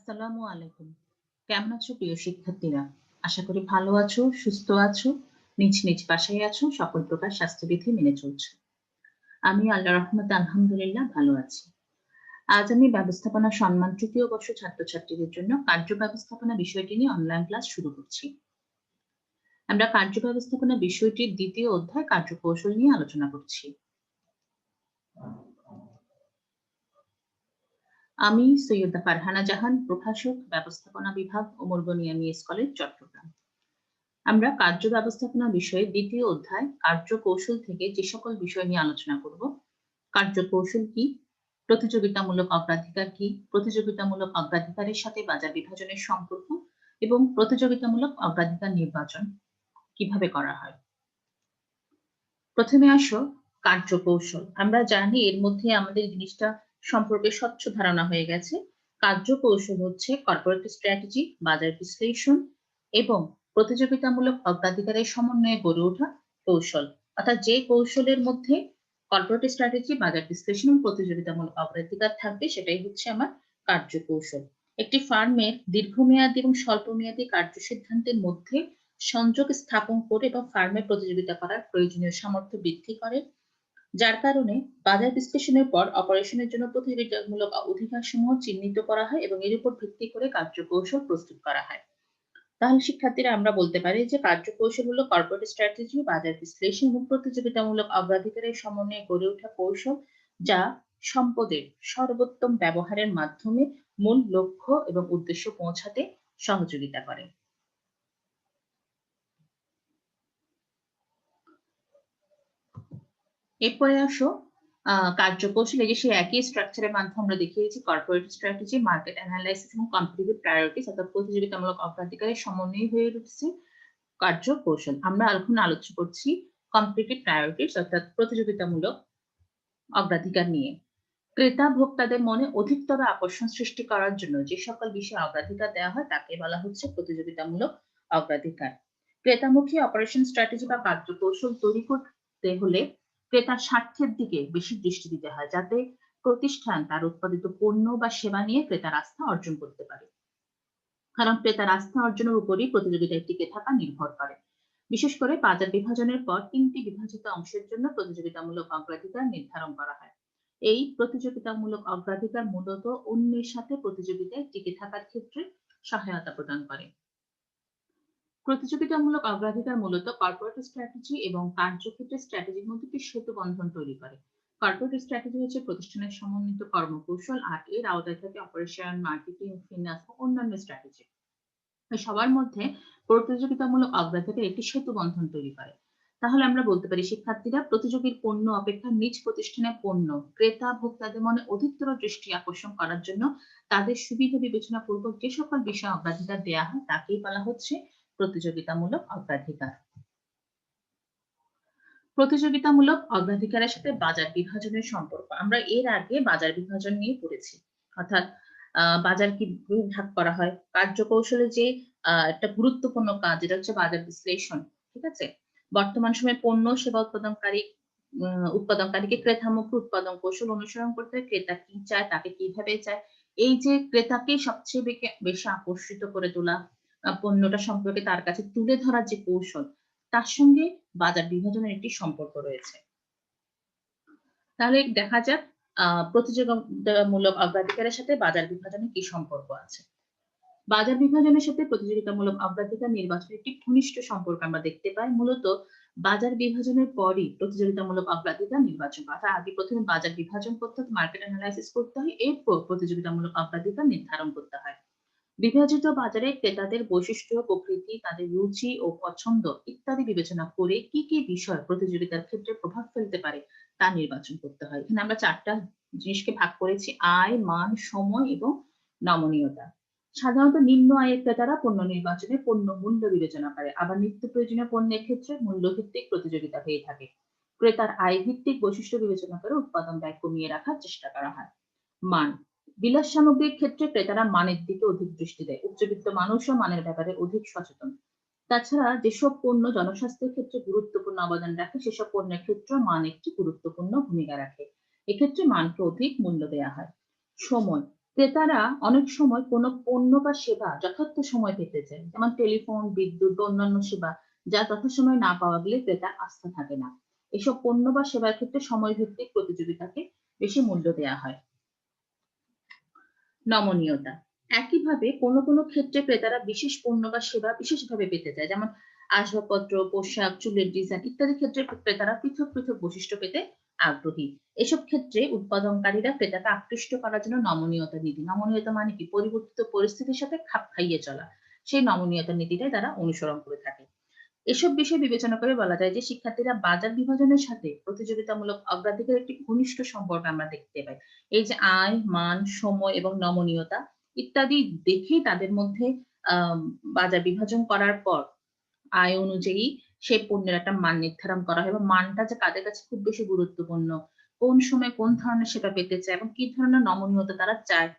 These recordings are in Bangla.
আসসালামু আলাইকুম। কেমন আছো প্রিয় শিক্ষার্থীরা? আশা করি ভালো আছো, সুস্থ আছো, নিজ নিজ বাসায় আছো, সকল প্রকার স্বাস্থ্যবিধি মেনে চলছো। আমি আল্লাহর রহমতে আলহামদুলিল্লাহ ভালো আছি। আজ আমি ব্যবস্থাপনা সম্মান তৃতীয় বর্ষ ছাত্রছাত্রীদের জন্য কার্য ব্যবস্থাপনা বিষয়টি নিয়ে অনলাইন ক্লাস শুরু করছি। আমরা কার্য ব্যবস্থাপনা বিষয়টির দ্বিতীয় অধ্যায় কার্যকৌশল নিয়ে আলোচনা করছি। আমি সৈয়দা ফারহানা জাহান, প্রভাষক, ব্যবস্থাপনা বিভাগ, ওমর গনি এমইএস কলেজ, চট্টগ্রাম। আমরা কার্য ব্যবস্থাপনা বিষয়ে দ্বিতীয় অধ্যায় কার্যকৌশল থেকে যে সকল বিষয় নিয়ে আলোচনা করব। কার্যকৌশল কি, প্রতিযোগিতামূলক অগ্রাধিকার কি, প্রতিযোগিতামূলক অগ্রাধিকারের সাথে বাজার বিভাজনের সম্পর্ক এবং প্রতিযোগিতামূলক অগ্রাধিকার নির্বাচন কিভাবে করা হয়। প্রথমে আসো কার্যকৌশল। আমরা জানি এর মধ্যে আমাদের জিনিসটা সম্পর্কে স্বচ্ছ ধারণা হয়ে গেছে। কার্যকৌশল হচ্ছে কর্পোরেট স্ট্র্যাটেজি, বাজার বিশ্লেষণ এবং প্রতিযোগিতামূলক অগ্রাধিকারের সমন্বয়ে গড়ে ওঠা কৌশল। অর্থাৎ যে কৌশলের মধ্যে কর্পোরেট স্ট্র্যাটেজি, বাজার বিশ্লেষণ এবং প্রতিযোগিতামূলক অগ্রাধিকার থাকবে সেটাই হচ্ছে আমার কার্যকৌশল। একটি ফার্মের দীর্ঘমেয়াদী এবং স্বল্পমেয়াদী কার্যসিদ্ধান্তের মধ্যে সংযোগ স্থাপন করে এবং ফার্মের প্রতিযোগিতা করার প্রয়োজনীয় সামর্থ্য বৃদ্ধি করে, যার কারণে বাজার বিশ্লেষণের পর অপারেশনের জন্য প্রতিযোগিতামূলক অধিকারসমূহ চিহ্নিত করা হয় এবং এর উপর ভিত্তি করে কার্যকৌশল প্রস্তুত করা হয়। তাহলে শিক্ষার্থীরা আমরা বলতে পারি যে কার্যকৌশল হলো কর্পোরেট স্ট্র্যাটেজি, বাজার বিশ্লেষণ এবং প্রতিযোগিতামূলক অগ্রাধিকারের সমন্বয়ে গড়ে ওঠা কৌশল, যা সম্পদের সর্বোত্তম ব্যবহারের মাধ্যমে মূল লক্ষ্য এবং উদ্দেশ্য পৌঁছাতে সহযোগিতা করে। এরপরে আসো কার্যকৌশল। এই যে সেই একই স্ট্রাকচারের মাধ্যমে আমরা দেখিয়েছি কর্পোরেট স্ট্র্যাটেজি, মার্কেট অ্যানালাইসিস এবং কম্পিটিটিভ প্রায়োরিটিস অর্থাৎ প্রতিযোগিতামূলক অগ্রাধিকারের সমন্বয় হয়ে উঠছে কার্যকৌশল। আমরা এখন আলোচনা করছি কম্পিটিটিভ প্রায়োরিটিস অর্থাৎ প্রতিযোগিতামূলক অগ্রাধিকার নিয়ে। ক্রেতা ভোক্তাদের মনে অধিকতর আকর্ষণ সৃষ্টি করার জন্য যে সকল বিষয়ে অগ্রাধিকার দেওয়া হয় তাকে বলা হচ্ছে প্রতিযোগিতামূলক অগ্রাধিকার। ক্রেতামুখী অপারেশন স্ট্র্যাটেজি বা কার্যকৌশল তৈরি করতে হলে ক্রেতার স্বার্থের দিকে বেশি দৃষ্টি দিতে হয়, যাতে প্রতিষ্ঠান তার উৎপাদিত পণ্য বা সেবা নিয়ে ক্রেতার আস্থা অর্জন করতে পারে। কারণ ক্রেতার আস্থা অর্জনের উপরই প্রতিযোগিতায় টিকে থাকা নির্ভর করে। বিশেষ করে বাজার বিভাজনের পর ৩টি বিভাজিত অংশের জন্য প্রতিযোগিতামূলক অগ্রাধিকার নির্ধারণ করা হয়। এই প্রতিযোগিতামূলক অগ্রাধিকার মূলত অন্যের সাথে প্রতিযোগিতায় টিকে থাকার ক্ষেত্রে সহায়তা প্রদান করে। প্রতিযোগিতামূলক অগ্রাধিকার মূলত কর্পোরেট স্ট্র্যাটেজি এবং কার্যক্ষেত্রের স্ট্র্যাটেজির মধ্যে একটি সেতু বন্ধন তৈরি করে। কর্পোরেট স্ট্র্যাটেজি হচ্ছে প্রতিষ্ঠানের সমন্বিত কর্মকৌশল, আর এর আওতায় থাকে অপারেশন, মার্কেটিং, ফিনান্স ও অন্যান্য স্ট্র্যাটেজি। সবার মধ্যে প্রতিযোগিতামূলক অগ্রাধিকার একটি সেতু বন্ধন তৈরি করে। তাহলে আমরা বলতে পারি শিক্ষার্থীরা প্রতিযোগীর পণ্য অপেক্ষা নিজ প্রতিষ্ঠানের পণ্য ক্রেতা ভোক্তাদের মনে অধিকতর দৃষ্টি আকর্ষণ করার জন্য তাদের সুবিধা বিবেচনা পূর্বক যে সকল বিষয়ে অগ্রাধিকার দেওয়া হয় তাকেই বলা হচ্ছে প্রতিযোগিতামূলক অগ্রাধিকার। প্রতিযোগিতামূলক অগ্রাধিকারের সাথে বাজার বিভাজনের সম্পর্ক। আমরা এর আগে বাজার বিভাজন নিয়ে পড়েছি, অর্থাৎ বাজার কিভাবে ভাগ করা হয়। কার্যকৌশলে যে একটা গুরুত্বপূর্ণ কাজ এটা হচ্ছে বাজার বিশ্লেষণ। ঠিক আছে? বর্তমান সময়ে পণ্য সেবা উৎপাদনকারীকে ক্রেতামুখী উৎপাদন কৌশল অনুসরণ করতে হয়। ক্রেতা কি চায়, তাকে কিভাবে চায়, এই যে ক্রেতাকে সবচেয়ে বেশি আকর্ষিত করে তোলা, পণ্যটা সম্পর্কে তার কাছে তুলে ধরার যে কৌশল, তার সঙ্গে বাজার বিভাজনের একটি সম্পর্ক রয়েছে। তাহলে দেখা যাক প্রতিযোগিতামূলক অগ্রাধিকারের সাথে বাজার বিভাজনের কি সম্পর্ক আছে। বাজার বিভাজনের সাথে প্রতিযোগিতামূলক অগ্রাধিকার নির্বাচনের একটি ঘনিষ্ঠ সম্পর্ক আমরা দেখতে পাই। মূলত বাজার বিভাজনের পরই প্রতিযোগিতামূলক অগ্রাধিকার নির্বাচন করা হয়। আগে প্রথমে বাজার বিভাজন করতে হয়, মার্কেট অ্যানালাইসিস করতে হয়, এরপর প্রতিযোগিতামূলক অগ্রাধিকার নির্ধারণ করতে হয়। বিভাজিত বাজারে ক্রেতাদের বৈশিষ্ট্য, প্রকৃতি, তাদের রুচি ও পছন্দ ইত্যাদি বিবেচনা করে কি কি বিষয় প্রতিযোগিতার ক্ষেত্রে প্রভাব ফেলতে পারে তা নির্বাচন করতে হয়। এখানে আমরা ৪টা জিনিসকে ভাগ করেছি: আয়, মান, সময় এবং নমনীয়তা। সাধারণত নিম্ন আয়ের ক্রেতারা পণ্য নির্বাচনে পণ্য মূল্য বিবেচনা করে, আবার নিত্য প্রয়োজনীয় পণ্যের ক্ষেত্রে মূল্যভিত্তিক প্রতিযোগিতা হয়ে থাকে। ক্রেতার আয় ভিত্তিক বৈশিষ্ট্য বিবেচনা করে উৎপাদন ব্যয় কমিয়ে রাখার চেষ্টা করা হয়। মান, বিলাস সামগ্রীর ক্ষেত্রে ক্রেতারা মানের দিকে অধিক দৃষ্টি দেয়। উচ্চবিত্ত মানুষও মানের ব্যাপারে অধিক সচেতন। তাছাড়া যেসব পণ্য জনস্বাস্থ্যের ক্ষেত্রে গুরুত্বপূর্ণ অবদান রাখে সেসব পণ্যের ক্ষেত্রে মান একটি গুরুত্বপূর্ণ ভূমিকা রাখে। এক্ষেত্রে মানকে অধিক মূল্য দেওয়া হয়। সময়, ক্রেতারা অনেক সময় কোনো পণ্য বা সেবা যথার্থ সময় পেতে চায়, যেমন টেলিফোন, বিদ্যুৎ বা অন্যান্য সেবা যা যথাসময়ে না পাওয়া গেলে ক্রেতার আস্থা থাকে না। এসব পণ্য বা সেবার ক্ষেত্রে সময় ভিত্তিক প্রতিযোগিতাকে বেশি মূল্য দেওয়া হয়। নমনীয়তা। একইভাবে কোনো ক্ষেত্রে ক্রেতারা বিশেষ পণ্য বা সেবা বিশেষভাবে পেতে চায়। যেমন আসবাবপত্র, পোশাক, চুলের ডিজাইন ইত্যাদি ক্ষেত্রে ক্রেতারা পৃথক বৈশিষ্ট্য পেতে আগ্রহী। এসব ক্ষেত্রে উৎপাদনকারীরা ক্রেতাকে আকৃষ্ট করার জন্য নমনীয়তা নীতি। নমনীয়তা মানে কি? পরিবর্তিত পরিস্থিতির সাথে খাপ খাইয়ে চলা। সেই নমনীয়তা নীতিটাই তারা অনুসরণ করে থাকে। এসব বিষয় বিবেচনা করে বলা যায় যে শিক্ষার্থীরা বাজার বিভাজনের সাথে প্রতিযোগিতামূলক অগ্রাধিকার একটি ঘনিষ্ঠ সম্পর্ক আমরা দেখতে পাই। এই যে আয়, মান, সময় এবং নমনীয়তা ইত্যাদি দেখেই তাদের মধ্যে আম বাজার বিভাজন করার পর আয় অনুযায়ী সেই পণ্যের একটা মান নির্ধারণ করা হয় এবং মানটা যে কাদের কাছে খুব বেশি গুরুত্বপূর্ণ, কোন সময় কোন ধরনের সেবা পেতে চায় এবং কি ধরনের নমনীয়তা তারা চায়,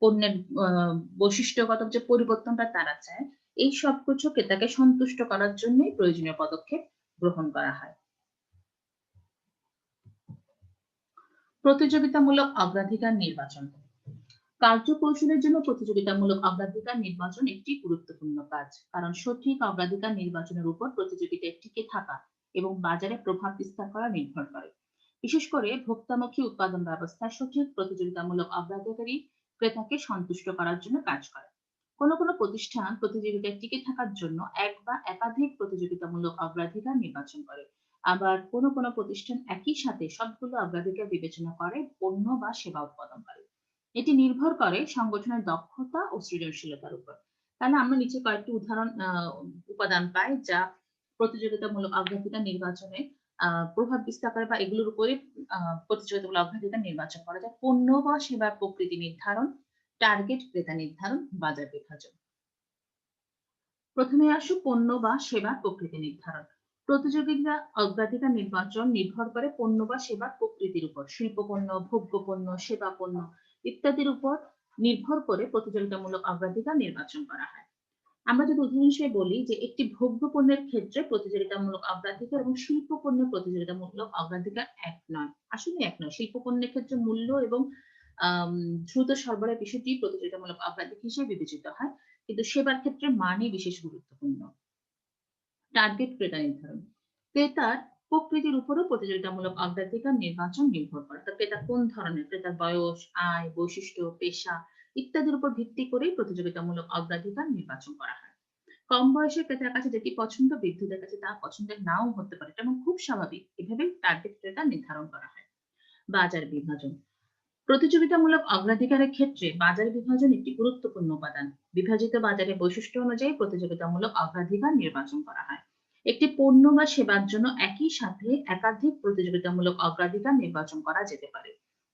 পণ্যের আ বৈশিষ্ট্যগত যে পরিবর্তনটা তারা চায়, এই সবকিছু ক্রেতাকে সন্তুষ্ট করার জন্যই প্রয়োজনীয় পদক্ষেপ গ্রহণ করা হয়। প্রতিযোগিতামূলক অগ্রাধিকার নির্বাচন। কার্যকৌশলের জন্য প্রতিযোগিতামূলক অগ্রাধিকার নির্বাচন একটি গুরুত্বপূর্ণ কাজ। কারণ সঠিক অগ্রাধিকার নির্বাচনের উপর প্রতিযোগিতায় টিকে থাকা এবং বাজারে প্রভাব বিস্তার করা নির্ভর করে। বিশেষ করে ভোক্তামুখী উৎপাদন ব্যবস্থায় সঠিক প্রতিযোগিতামূলক অগ্রাধিকারই ক্রেতাকে সন্তুষ্ট করার জন্য কাজ করে। কোনো প্রতিষ্ঠান প্রতিযোগিতায় টিকে থাকার জন্য এক বা একাধিক প্রতিযোগিতামূলক অগ্রাধিকার নির্বাচন করে। আবার কোনো প্রতিষ্ঠান একই সাথে সবগুলো অগ্রাধিকার বিবেচনা করে পণ্য বা সেবা উৎপাদন করে। এটি নির্ভর করে সংগঠনের দক্ষতা ও সৃজনশীলতার উপর। তাহলে আমরা নিচে কয়েকটি উপাদান পাই যা প্রতিযোগিতামূলক অগ্রাধিকার নির্বাচনে প্রভাব বিস্তার করে বা এগুলোর উপরে আ প্রতিযোগিতামূলক অগ্রাধিকার নির্বাচন করা যায়। পণ্য বা সেবার প্রকৃতি নির্ধারণ, টার্গেট ক্রেতা নির্ধারণ, বাজার বিভাজন। প্রথমে আসো পণ্য বা সেবার প্রকৃতি নির্ধারণ। প্রতিযোগিতা অগ্রাধিকার নির্বাচন নির্ভর করে পণ্য বা সেবার প্রকৃতির উপর। শিল্প পণ্য, ভোগ্য পণ্য, সেবা পণ্য ইত্যাদির উপর নির্ভর করে প্রতিযোগিতামূলক অগ্রাধিকার নির্বাচন করা হয়। আমরা যদি উদাহরণ হিসেবে বলি যে একটি ভোগ্য পণ্যের ক্ষেত্রে প্রতিযোগিতামূলক অগ্রাধিকার এবং শিল্প পণ্যের প্রতিযোগিতামূলক অগ্রাধিকার এক নয়। আসলে এক নয়। শিল্প পণ্যের ক্ষেত্রে মূল্য এবং আম দ্রুত সরবরাহের বিষয়টি প্রতিযোগিতামূলক অগ্রাধিকার হিসেবে বিবেচিত হয়। কিন্তু সেবার ক্ষেত্রে মানই বিশেষ গুরুত্বপূর্ণ। টার্গেট ক্রেতা নির্ধারণ। ক্রেতার প্রকৃতির উপরও প্রতিযোগিতামূলক অগ্রাধিকার নির্বাচন নির্ভর করে। অর্থাৎ ক্রেতা কোন ধরনের, ক্রেতার বয়স, আয়, বৈশিষ্ট্য, পেশা ইত্যাদির উপর ভিত্তি করেই প্রতিযোগিতামূলক অগ্রাধিকার নির্বাচন করা হয়। কম বয়সের ক্রেতার কাছে যেটি পছন্দ, বৃদ্ধদের কাছে তা পছন্দের নাও হতে পারে। এটা খুব স্বাভাবিক। এভাবেই টার্গেট ক্রেতা নির্ধারণ করা হয়। বাজার বিভাজন। প্রতিযোগিতামূলক অগ্রাধিকারের ক্ষেত্রে বাজার বিভাজন একটি গুরুত্বপূর্ণ উপাদান। বিভাজিত বাজারের বৈশিষ্ট্য অনুযায়ী প্রতিযোগিতামূলক অগ্রাধিকার নির্বাচন করা হয়। একটি পণ্য বা সেবার জন্য একই সাথে একাধিক প্রতিযোগিতামূলক অগ্রাধিকার নির্বাচন করা যেতে পারে।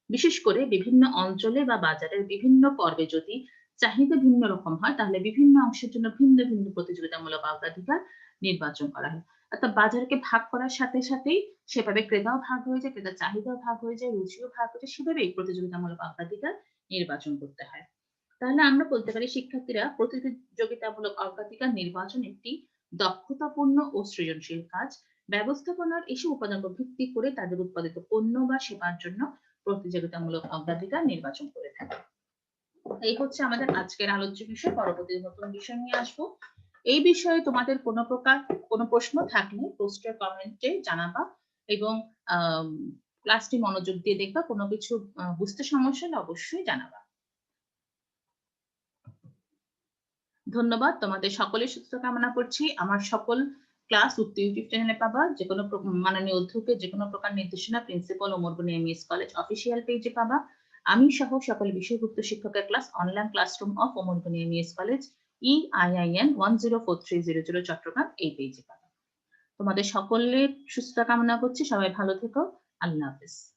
বিশেষ করে বিভিন্ন অঞ্চলে বা বাজারের বিভিন্ন পর্বে যদি চাহিদা ভিন্ন রকম হয় তাহলে বিভিন্ন অংশের জন্য ভিন্ন প্রতিযোগিতামূলক অগ্রাধিকার নির্বাচন করা হয়। অর্থাৎ বাজারকে ভাগ করার সাথেই সেভাবে ক্রেতাও ভাগ হয়ে যায়, ক্রেতার চাহিদাও ভাগ হয়ে যায়, রুচিও ভাগ হয়ে যায়, সেভাবেই প্রতিযোগিতামূলক অগ্রাধিকার নির্বাচন করতে হয়। তাহলে আমরা বলতে পারি শিক্ষার্থীরা প্রতিযোগিতামূলক অগ্রাধিকার নির্বাচন একটি দক্ষতাপূর্ণ ও সৃজনশীল কাজ। ব্যবস্থাপনার এসব উপাদান ভিত্তি করে তাদের উৎপাদিত পণ্য বা সেবার জন্য প্রতিযোগিতামূলক অগ্রাধিকার নির্বাচন করে থাকে। এই হচ্ছে আমাদের আজকের আলোচ্য বিষয়। পরবর্তী নতুন বিষয় নিয়ে আসবো। এই বিষয়ে তোমাদের কোনো প্রশ্ন থাকলে পোস্টের কমেন্টে জানাবা এবং ক্লাসটি মনোযোগ দিয়ে দেখবা। কোনো কিছু বুঝতে সমস্যা হলে অবশ্যই জানাবা। ধন্যবাদ। তোমাদের সকলের সুস্থতা কামনা করছি। আমার সকল ক্লাস উক্ত ইউটিউব চ্যানেলে পাবা। যেকোনো মাননীয় অধ্যক্ষের যেকোনো প্রকার নির্দেশনা principal Omar Gani MES college official পেজে পাবা। আমি সহ সকল বিষয়ভুক্ত শিক্ষকের class online classroom of Omar Gani MES college EIIN 104300 Chittagong এই পেজে পাবা। তোমাদের সকলের সুস্থতা কামনা করছি। সবাই ভালো থেকো। আল্লাহ হাফেজ।